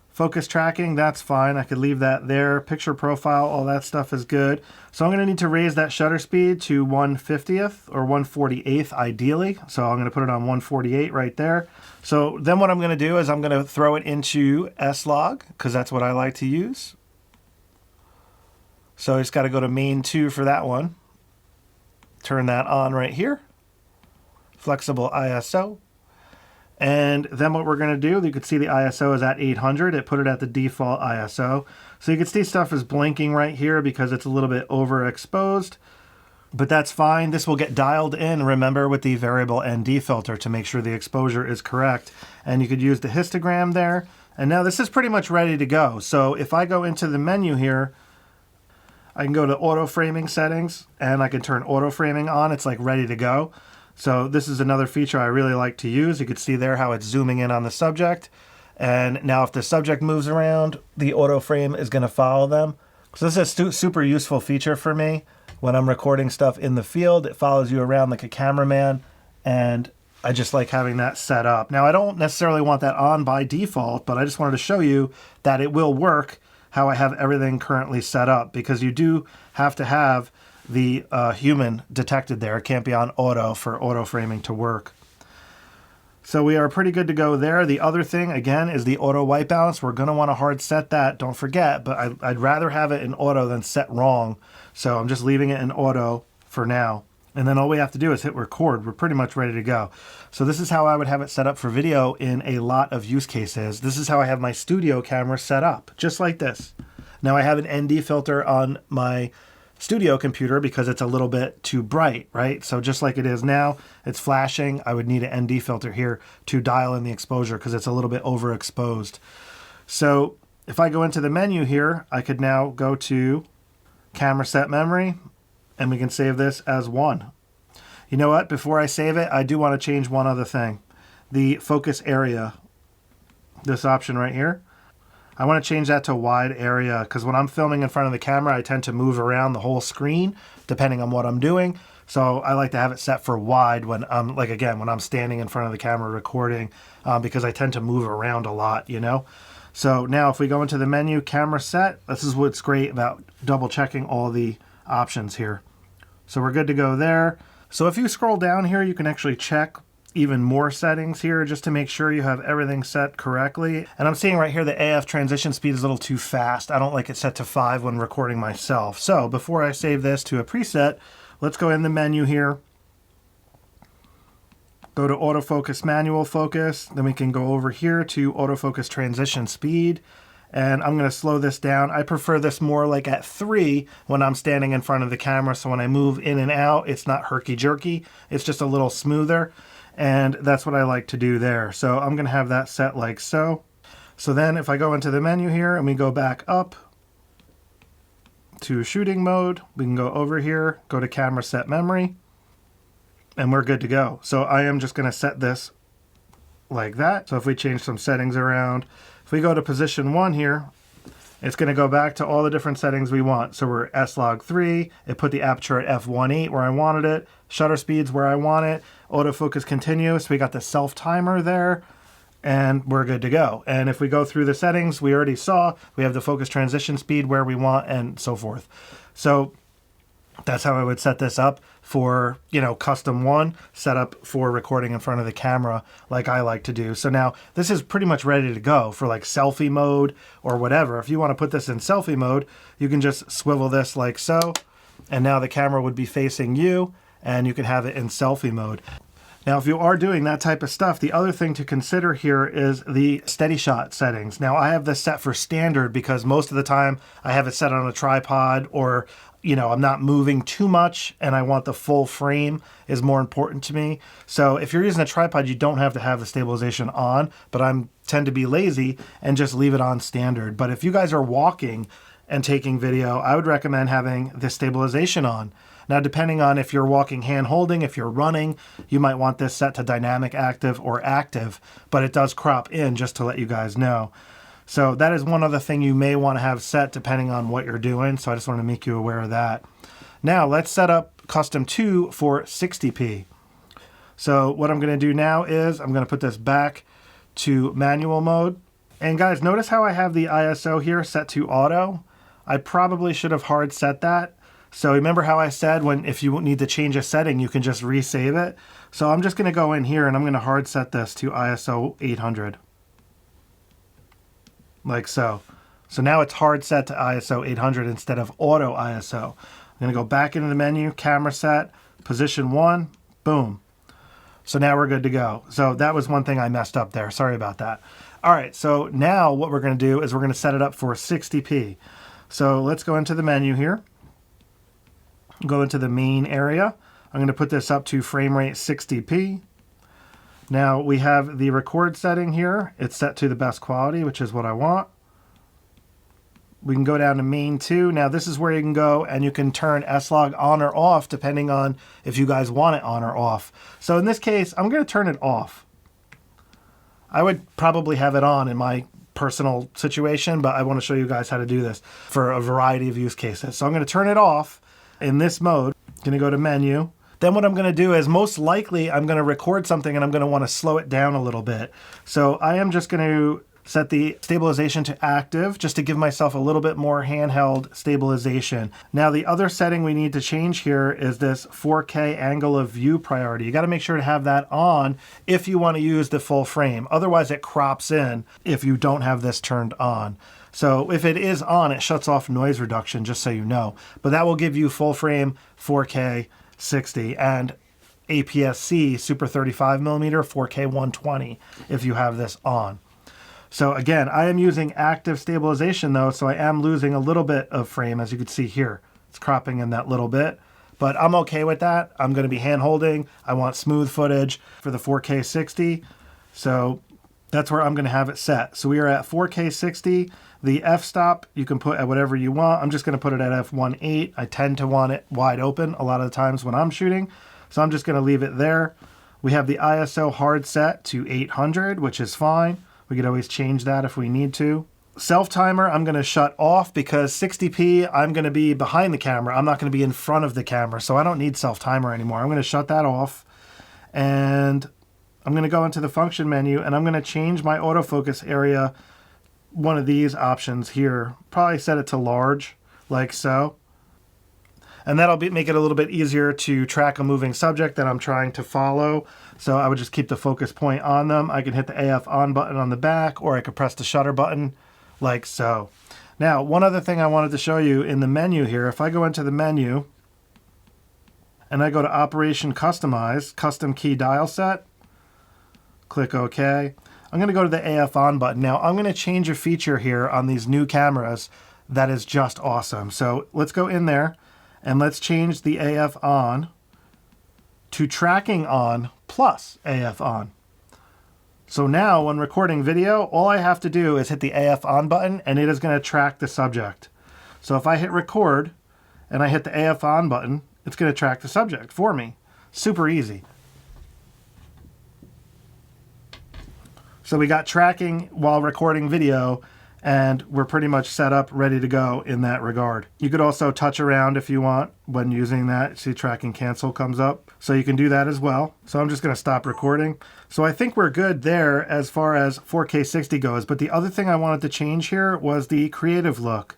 S1: Focus tracking, that's fine. I could leave that there. Picture profile, all that stuff is good. So I'm going to need to raise that shutter speed to 1/50th or 1/48th ideally. So I'm going to put it on 1/48 right there. So then what I'm going to do is I'm going to throw it into S-Log because that's what I like to use. So I just got to go to main 2 for that one. Turn that on right here. Flexible ISO. And then what we're going to do, you can see the ISO is at 800. It put it at the default ISO. So you can see stuff is blinking right here because it's a little bit overexposed. But that's fine. This will get dialed in, remember, with the variable ND filter to make sure the exposure is correct. And you could use the histogram there. And now this is pretty much ready to go. So if I go into the menu here, I can go to auto framing settings and I can turn auto framing on. It's like ready to go. So this is another feature I really like to use. You can see there how it's zooming in on the subject. And now if the subject moves around, the auto frame is going to follow them. So this is a super useful feature for me. When I'm recording stuff in the field, it follows you around like a cameraman. And I just like having that set up. Now I don't necessarily want that on by default, but I just wanted to show you that it will work how I have everything currently set up, because you do have to have the human detected there. It can't be on auto for auto framing to work. So we are pretty good to go there. The other thing, again, is the auto white balance. We're going to want to hard set that, don't forget, but I'd rather have it in auto than set wrong. So I'm just leaving it in auto for now. And then all we have to do is hit record. We're pretty much ready to go. So this is how I would have it set up for video in a lot of use cases. This is how I have my studio camera set up, just like this. Now I have an ND filter on my studio computer because it's a little bit too bright, right? So just like it is now, it's flashing. I would need an ND filter here to dial in the exposure because it's a little bit overexposed. So if I go into the menu here, I could now go to camera set memory and we can save this as 1. You know what? Before I save it, I do want to change one other thing. The focus area, this option right here. I want to change that to wide area because when I'm filming in front of the camera, I tend to move around the whole screen depending on what I'm doing. So I like to have it set for wide when I'm, like, again, when I'm standing in front of the camera recording because I tend to move around a lot, you know. So now if we go into the menu, camera set, this is what's great about double checking all the options here. So we're good to go there. So if you scroll down here, you can actually check even more settings here just to make sure you have everything set correctly. And I'm seeing right here the AF transition speed is a little too fast. I don't like it set to 5 when recording myself. So before I save this to a preset, let's go in the menu here. Go to autofocus manual focus. Then we can go over here to autofocus transition speed. And I'm going to slow this down. I prefer this more like at 3 when I'm standing in front of the camera. So when I move in and out, it's not herky-jerky. It's just a little smoother. And that's what I like to do there. So I'm going to have that set like so. So then if I go into the menu here and we go back up to shooting mode, we can go over here, go to camera set memory, and we're good to go. So I am just going to set this like that. So if we change some settings around, if we go to position 1 here, it's going to go back to all the different settings we want. So we're S-Log 3. It put the aperture at f1.8 where I wanted it. Shutter speeds where I want it. Autofocus continuous. We got the self timer there. And we're good to go. And if we go through the settings, we already saw we have the focus transition speed where we want and so forth. So that's how I would set this up for, you know, custom one set up for recording in front of the camera like I like to do. So now this is pretty much ready to go for like selfie mode or whatever. If you want to put this in selfie mode, you can just swivel this like so. And now the camera would be facing you and you can have it in selfie mode. Now, if you are doing that type of stuff, the other thing to consider here is the steady shot settings. Now, I have this set for standard because most of the time I have it set on a tripod or, you know, I'm not moving too much and I want the full frame is more important to me. So if you're using a tripod, you don't have to have the stabilization on, but I tend to be lazy and just leave it on standard. But if you guys are walking and taking video, I would recommend having the stabilization on. Now, depending on if you're walking hand holding, if you're running, you might want this set to dynamic active or active, but it does crop in just to let you guys know. So that is one other thing you may want to have set depending on what you're doing. So I just want to make you aware of that. Now let's set up custom 2 for 60p. So what I'm going to do now is I'm going to put this back to manual mode. And guys, notice how I have the ISO here set to auto. I probably should have hard set that. So remember how I said if you need to change a setting, you can just resave it. So I'm just going to go in here and I'm going to hard set this to ISO 800. Like so. So now it's hard set to ISO 800 instead of auto ISO. I'm going to go back into the menu, camera set, position 1, boom. So now we're good to go. So that was one thing I messed up there. Sorry about that. All right, so now what we're going to do is we're going to set it up for 60p. So let's go into the menu here. Go into the main area. I'm going to put this up to frame rate 60p. Now we have the record setting here. It's set to the best quality, which is what I want. We can go down to main 2. Now this is where you can go and you can turn S-Log on or off depending on if you guys want it on or off. So in this case, I'm going to turn it off. I would probably have it on in my personal situation, but I want to show you guys how to do this for a variety of use cases. So I'm going to turn it off in this mode. I'm going to go to menu. Then what I'm going to do is most likely I'm going to record something and I'm going to want to slow it down a little bit. So I am just going to set the stabilization to active just to give myself a little bit more handheld stabilization. Now the other setting we need to change here is this 4K angle of view priority. You got to make sure to have that on if you want to use the full frame. Otherwise it crops in if you don't have this turned on. So if it is on, it shuts off noise reduction, just so you know. But that will give you full frame 4K 60 and APS-C Super 35mm 4K 120 if you have this on. So again, I am using active stabilization though, so I am losing a little bit of frame, as you can see here. It's cropping in that little bit, but I'm okay with that. I'm going to be hand holding. I want smooth footage for the 4K 60. So that's where I'm going to have it set. So we are at 4K 60. The f-stop you can put at whatever you want. I'm just going to put it at f1.8. I tend to want it wide open a lot of the times when I'm shooting. So I'm just going to leave it there. We have the ISO hard set to 800, which is fine. We could always change that if we need to. Self-timer, I'm going to shut off because 60p, I'm going to be behind the camera. I'm not going to be in front of the camera, so I don't need self-timer anymore. I'm going to shut that off. And I'm going to go into the function menu, and I'm going to change my autofocus area, one of these options here. Probably set it to large, like so. And that'll make it a little bit easier to track a moving subject that I'm trying to follow. So I would just keep the focus point on them. I can hit the AF on button on the back, or I could press the shutter button like so. Now, one other thing I wanted to show you in the menu here, if I go into the menu and I go to Operation Customize, Custom Key Dial Set, click OK. I'm going to go to the AF on button. Now, I'm going to change a feature here on these new cameras that is just awesome. So let's go in there. And let's change the AF on to tracking on plus AF on. So now when recording video, all I have to do is hit the AF on button and it is going to track the subject. So if I hit record and I hit the AF on button, it's going to track the subject for me. Super easy. So we got tracking while recording video, and we're pretty much set up, ready to go in that regard. You could also touch around if you want when using that. See, tracking cancel comes up. So you can do that as well. So I'm just going to stop recording. So I think we're good there as far as 4K 60 goes. But the other thing I wanted to change here was the creative look.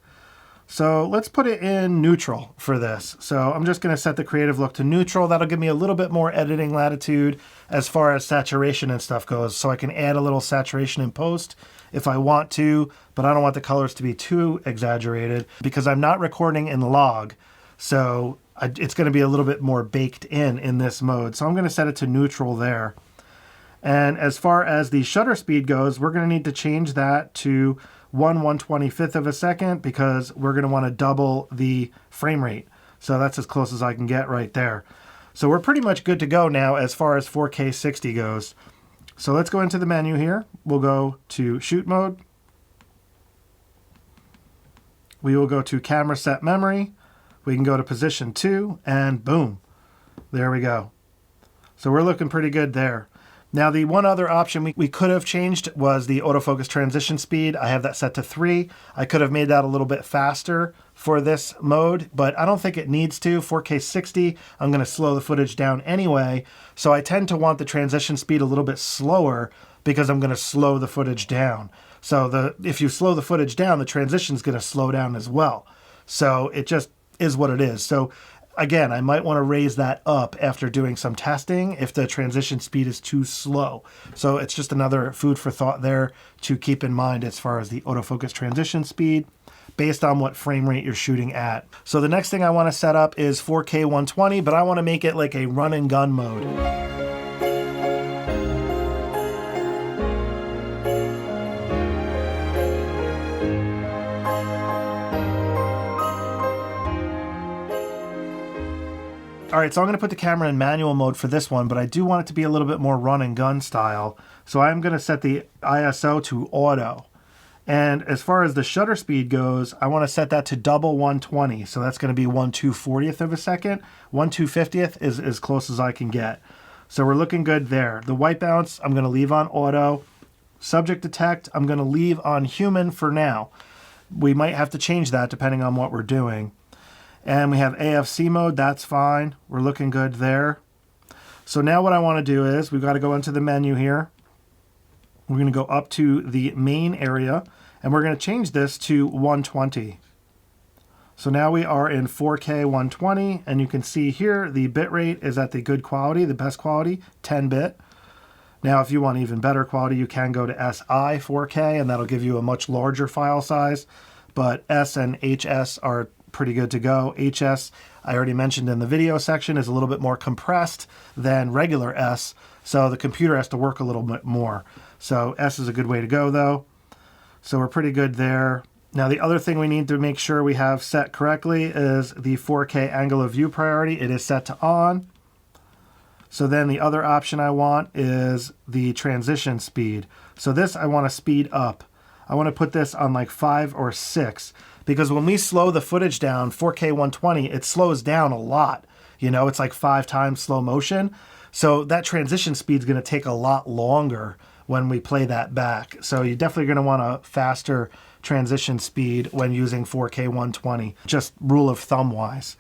S1: So let's put it in neutral for this. So I'm just going to set the creative look to neutral. That'll give me a little bit more editing latitude as far as saturation and stuff goes. So I can add a little saturation in post if I want to, but I don't want the colors to be too exaggerated because I'm not recording in log. So it's going to be a little bit more baked in this mode. So I'm going to set it to neutral there. And as far as the shutter speed goes, we're going to need to change that to 1/125th of a second because we're going to want to double the frame rate. So that's as close as I can get right there. So we're pretty much good to go now as far as 4K 60 goes. So let's go into the menu here. We'll go to shoot mode. We will go to camera set memory. We can go to position 2 and boom, there we go. So we're looking pretty good there. Now, the one other option we could have changed was the autofocus transition speed. I have that set to 3. I could have made that a little bit faster for this mode, but I don't think it needs to. 4K 60, I'm going to slow the footage down anyway. So I tend to want the transition speed a little bit slower because I'm going to slow the footage down. So if you slow the footage down, the transition is going to slow down as well. So it just is what it is. So again, I might want to raise that up after doing some testing if the transition speed is too slow. So it's just another food for thought there to keep in mind as far as the autofocus transition speed based on what frame rate you're shooting at. So the next thing I want to set up is 4K 120, but I want to make it like a run and gun mode. All right, so I'm going to put the camera in manual mode for this one, but I do want it to be a little bit more run and gun style. So I'm going to set the ISO to auto. And as far as the shutter speed goes, I want to set that to double 120. So that's going to be 1/240th of a second. 1/250th is as close as I can get. So we're looking good there. The white balance, I'm going to leave on auto. Subject detect, I'm going to leave on human for now. We might have to change that depending on what we're doing. And we have APS-C mode, that's fine. We're looking good there. So now what I want to do is, we've got to go into the menu here. We're going to go up to the main area, and we're going to change this to 120. So now we are in 4K 120, and you can see here the bitrate is at the good quality, the best quality, 10-bit. Now if you want even better quality, you can go to SI 4K, and that'll give you a much larger file size. But S and HS are pretty good to go. HS, I already mentioned in the video section, is a little bit more compressed than regular S, so the computer has to work a little bit more. So S is a good way to go though. So we're pretty good there. Now the other thing we need to make sure we have set correctly is the 4K angle of view priority. It is set to on. So then the other option I want is the transition speed. So this I want to speed up. I want to put this on like 5 or 6. Because when we slow the footage down, 4K 120, it slows down a lot. You know, it's like 5 times slow motion. So that transition speed is going to take a lot longer when we play that back. So you're definitely going to want a faster transition speed when using 4K 120, just rule of thumb wise.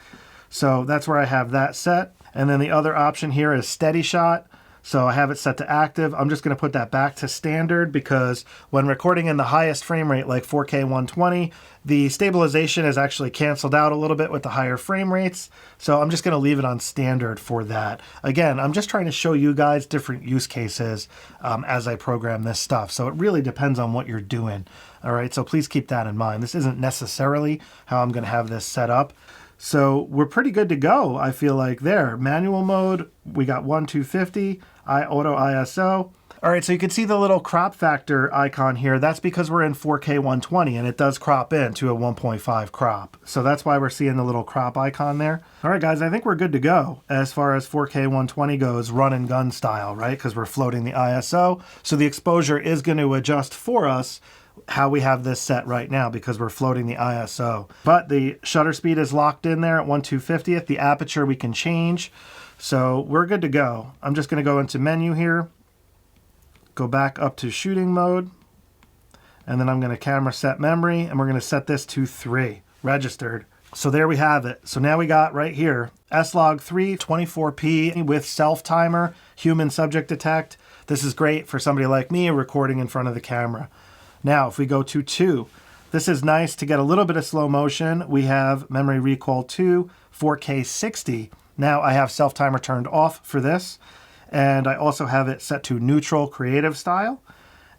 S1: So that's where I have that set. And then the other option here is steady shot. So I have it set to active. I'm just going to put that back to standard because when recording in the highest frame rate, like 4K 120, the stabilization is actually canceled out a little bit with the higher frame rates. So I'm just going to leave it on standard for that. Again, I'm just trying to show you guys different use cases as I program this stuff. So it really depends on what you're doing. All right, so please keep that in mind. This isn't necessarily how I'm going to have this set up. So we're pretty good to go, I feel like there. Manual mode, we got 1/250, auto ISO. All right, so you can see the little crop factor icon here. That's because we're in 4K 120 and it does crop into a 1.5 crop. So that's why we're seeing the little crop icon there. All right, guys, I think we're good to go as far as 4K 120 goes, run and gun style, right? Because we're floating the ISO. So the exposure is going to adjust for us how we have this set right now because we're floating the ISO. But the shutter speed is locked in there at 1/250th. The aperture we can change. So we're good to go. I'm just going to go into menu here, go back up to shooting mode, and then I'm going to camera set memory, and we're going to set this to 3, registered. So there we have it. So now we got right here, S-Log3 24p with self-timer, human subject detect. This is great for somebody like me recording in front of the camera. Now, if we go to 2, this is nice to get a little bit of slow motion. We have memory recall 2, 4K 60. Now I have self-timer turned off for this, and I also have it set to neutral creative style,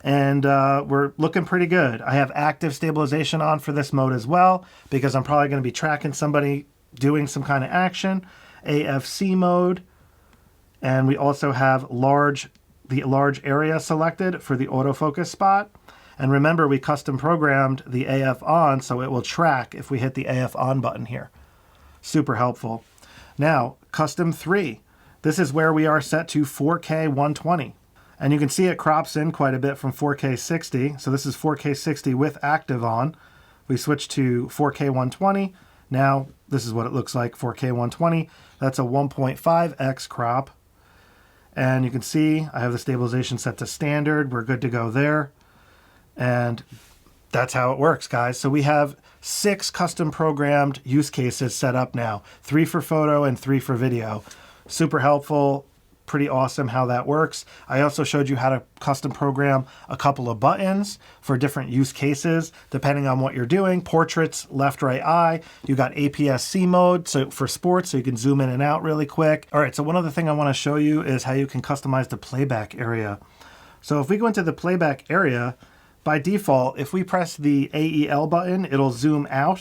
S1: and we're looking pretty good. I have active stabilization on for this mode as well, because I'm probably going to be tracking somebody doing some kind of action. APS-C mode, and we also have the large area selected for the autofocus spot. And remember, we custom programmed the AF on, so it will track if we hit the AF on button here. Super helpful. Now, custom 3. This is where we are set to 4K 120. And you can see it crops in quite a bit from 4K 60. So this is 4K 60 with active on. We switch to 4K 120. Now, this is what it looks like, 4K 120. That's a 1.5x crop. And you can see I have the stabilization set to standard. We're good to go there. And that's how it works, guys. So we have 6 custom programmed use cases set up now, 3 for photo and 3 for video. Super helpful, pretty awesome how that works. I also showed you how to custom program a couple of buttons for different use cases, depending on what you're doing. Portraits, left, right eye. You got APS-C mode, so for sports, so you can zoom in and out really quick. All right, so one other thing I want to show you is how you can customize the playback area. So if we go into the playback area, by default, if we press the AEL button, it'll zoom out,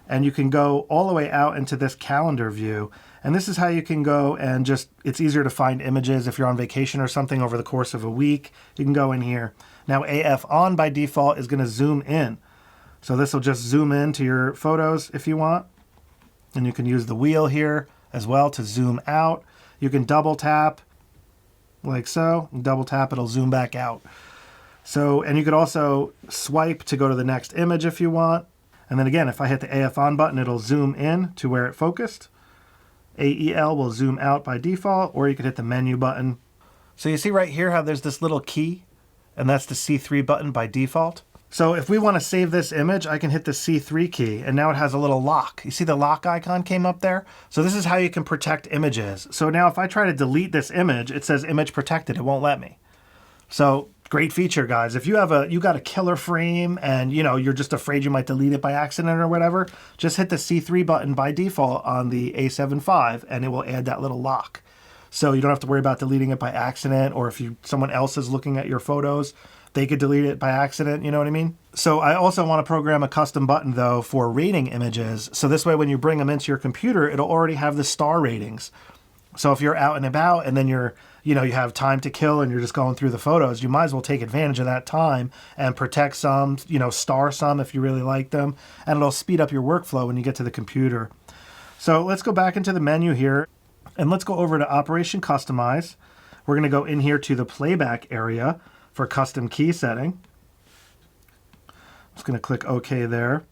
S1: and you can go all the way out into this calendar view. And this is how you can go and just, it's easier to find images if you're on vacation or something over the course of a week. You can go in here. Now AF on by default is going to zoom in. So this will just zoom in to your photos if you want. And you can use the wheel here as well to zoom out. You can double tap like so. Double tap, it'll zoom back out. So, and you could also swipe to go to the next image if you want. And then again, if I hit the AF on button, it'll zoom in to where it focused. AEL will zoom out by default, or you could hit the menu button. So you see right here how there's this little key, and that's the C3 button by default. So if we want to save this image, I can hit the C3 key, and now it has a little lock. You see the lock icon came up there? So this is how you can protect images. So now if I try to delete this image, it says image protected. It won't let me. So great feature, guys. If you got a killer frame and you're just afraid you might delete it by accident or whatever, just hit the C3 button by default on the A7V and it will add that little lock. So you don't have to worry about deleting it by accident, or if someone else is looking at your photos, they could delete it by accident, you know what I mean? So I also want to program a custom button though for rating images. So this way when you bring them into your computer, it'll already have the star ratings. So if you're out and about and then you have time to kill and you're just going through the photos, you might as well take advantage of that time and protect some, star some if you really like them, and it'll speed up your workflow when you get to the computer. So let's go back into the menu here and let's go over to Operation Customize. We're going to go in here to the playback area for custom key setting. I'm just going to click OK there.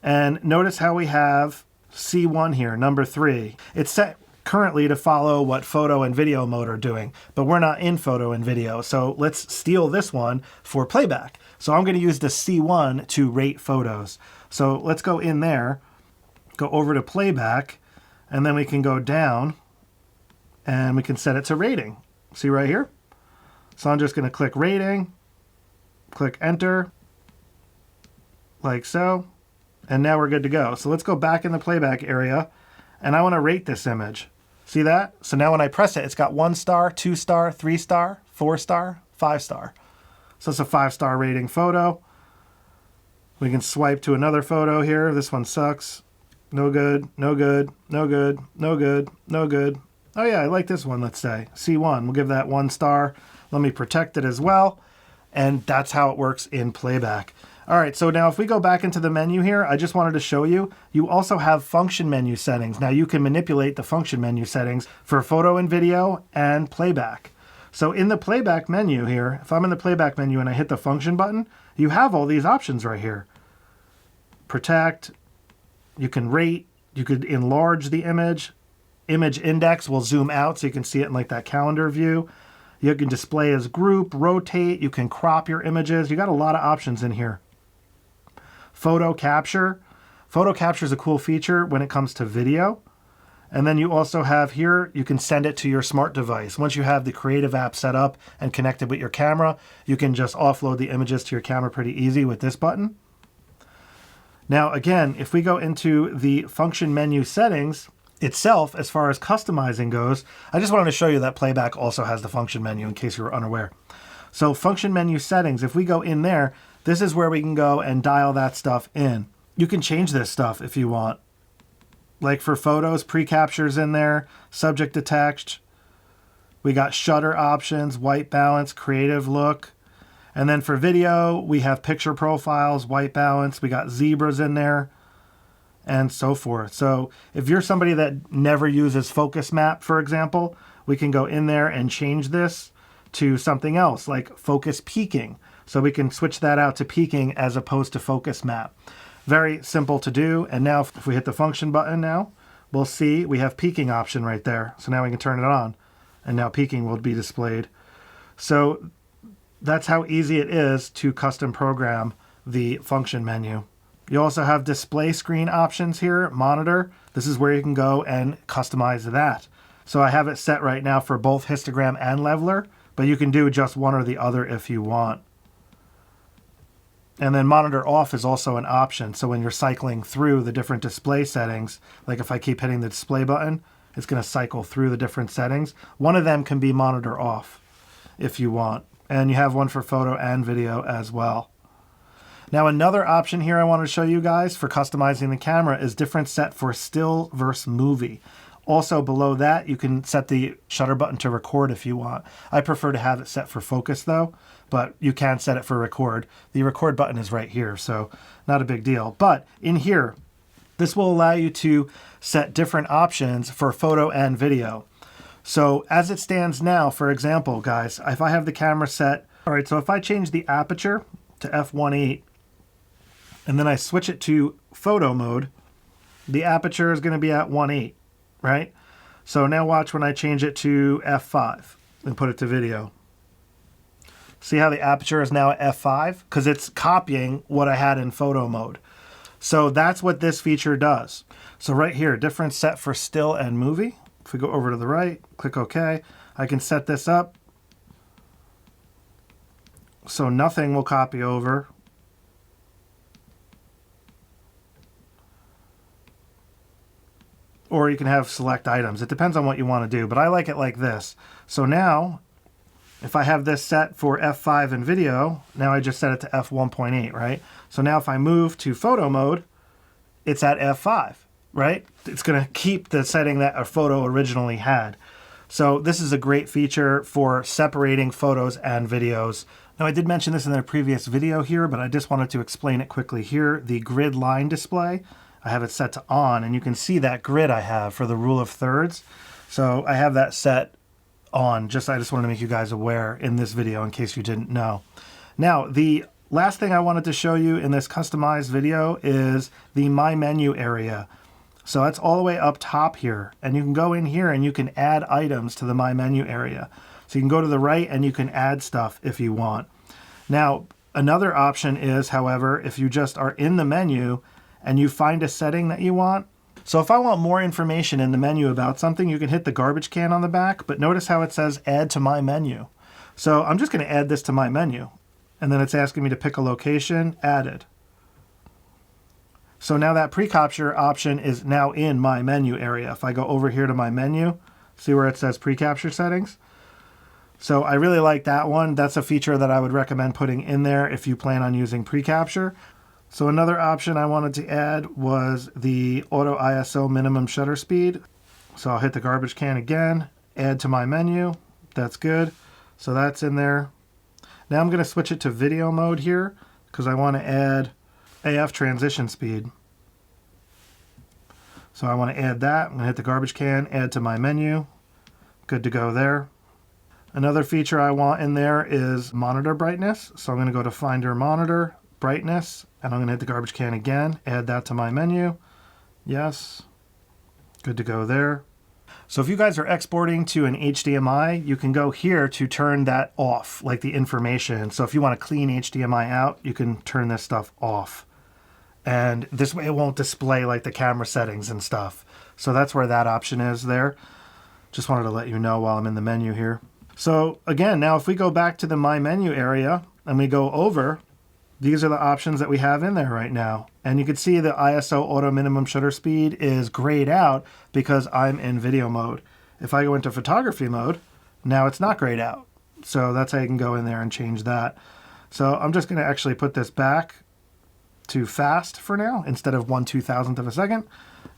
S1: And notice how we have C1 here, number 3. It's set currently to follow what photo and video mode are doing, but we're not in photo and video. So let's steal this one for playback. So I'm going to use the C1 to rate photos. So let's go in there, go over to playback, and then we can go down and we can set it to rating. See right here? So I'm just going to click rating, click enter, like so, and now we're good to go. So let's go back in the playback area, and I want to rate this image. See that? So now when I press it, it's got 1 star, 2 star, 3 star, 4 star, 5 star. So it's a 5-star rating photo. We can swipe to another photo here. This one sucks. No good, no good, no good, no good, no good. Oh yeah, I like this one, let's say. C1, we'll give that 1 star. Let me protect it as well. And that's how it works in playback. All right, so now if we go back into the menu here, I just wanted to show you, you also have function menu settings. Now you can manipulate the function menu settings for photo and video and playback. So in the playback menu here, if I'm in the playback menu and I hit the function button, you have all these options right here. Protect, you can rate, you could enlarge the image index will zoom out so you can see it in like that calendar view. You can display as group, rotate, you can crop your images. You got a lot of options in here. Photo capture. Photo capture is a cool feature when it comes to video. And then you also have here, you can send it to your smart device. Once you have the Creative app set up and connected with your camera, you can just offload the images to your camera pretty easy with this button. Now again, if we go into the function menu settings itself, as far as customizing goes, I just wanted to show you that playback also has the function menu in case you were unaware. So function menu settings, if we go in there, this is where we can go and dial that stuff in. You can change this stuff if you want. Like for photos, pre-capture's in there, subject to text. We got shutter options, white balance, creative look. And then for video, we have picture profiles, white balance. We got zebras in there and so forth. So if you're somebody that never uses focus map, for example, we can go in there and change this to something else like focus peaking. So we can switch that out to peaking as opposed to focus map. Very simple to do. And now if we hit the function button now, we'll see we have peaking option right there. So now we can turn it on. and now peaking will be displayed. So that's how easy it is to custom program the function menu. You also have display screen options here, monitor. This is where you can go and customize that. So I have it set right now for both histogram and leveler, but you can do just one or the other if you want. And then monitor off is also an option. So when you're cycling through the different display settings, like if I keep hitting the display button, it's going to cycle through the different settings. One of them can be monitor off if you want. And you have one for photo and video as well. Now another option here I want to show you guys for customizing the camera is different set for still versus movie. Also below that, you can set the shutter button to record if you want. I prefer to have it set for focus though, but you can set it for record. The record button is right here, so not a big deal. But in here, this will allow you to set different options for photo and video. So as it stands now, for example, guys, if I have the camera set, all right, so if I change the aperture to f1.8 and then I switch it to photo mode, the aperture is going to be at 1.8, right? So now watch when I change it to f5 and put it to video. See how the aperture is now at f5? Because it's copying what I had in photo mode. So that's what this feature does. So right here, different set for still and movie. If we go over to the right, click OK, I can set this up so nothing will copy over. Or you can have select items. It depends on what you want to do, but I like it like this. So now, if I have this set for f5 in video, now I just set it to f1.8, right? So now if I move to photo mode, it's at f5, right? It's going to keep the setting that a photo originally had. So this is a great feature for separating photos and videos. Now I did mention this in a previous video here, but I just wanted to explain it quickly here. The grid line display, I have it set to on, and you can see that grid I have for the rule of thirds. So I have that set on. I just wanted to make you guys aware in this video in case you didn't know. Now, the last thing I wanted to show you in this customized video is the My Menu area. So that's all the way up top here, and you can go in here and you can add items to the My Menu area. So you can go to the right and you can add stuff if you want. Now, another option is, however, if you just are in the menu and you find a setting that you want. So if I want more information in the menu about something, you can hit the garbage can on the back, but notice how it says add to my menu. So I'm just going to add this to my menu, and then it's asking me to pick a location, added. So now that pre-capture option is now in my menu area. If I go over here to my menu, see where it says pre-capture settings? So I really like that one. That's a feature that I would recommend putting in there if you plan on using pre-capture. So another option I wanted to add was the auto ISO minimum shutter speed. So I'll hit the garbage can again, add to my menu. That's good. So that's in there. Now I'm going to switch it to video mode here because I want to add AF transition speed. So I want to add that. I'm going to hit the garbage can, add to my menu. Good to go there. Another feature I want in there is monitor brightness. So I'm going to go to Finder Monitor, Brightness, and I'm going to hit the garbage can again, add that to my menu. Yes. Good to go there. So if you guys are exporting to an HDMI, you can go here to turn that off, like the information. So if you want to clean HDMI out, you can turn this stuff off. And this way it won't display like the camera settings and stuff. So that's where that option is there. Just wanted to let you know while I'm in the menu here. So again, now if we go back to the My Menu area and we go over, these are the options that we have in there right now. And you can see the ISO auto minimum shutter speed is grayed out because I'm in video mode. If I go into photography mode, now it's not grayed out. So that's how you can go in there and change that. So I'm just going to actually put this back to fast for now instead of 1/2000th of a second.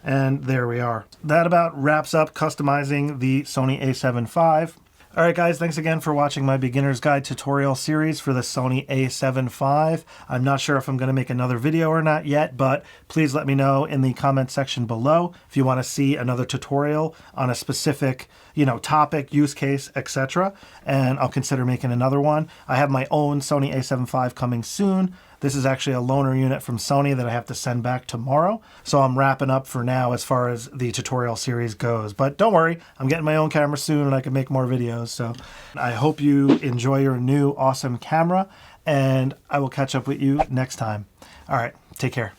S1: And there we are. That about wraps up customizing the Sony A7V. All right, guys, thanks again for watching my beginner's guide tutorial series for the Sony A7V. I'm not sure if I'm going to make another video or not yet, but please let me know in the comment section below if you want to see another tutorial on a specific, topic, use case, etc. And I'll consider making another one. I have my own Sony A7V coming soon, This is actually a loaner unit from Sony that I have to send back tomorrow. So I'm wrapping up for now as far as the tutorial series goes. But don't worry, I'm getting my own camera soon and I can make more videos. So I hope you enjoy your new awesome camera, and I will catch up with you next time. All right, take care.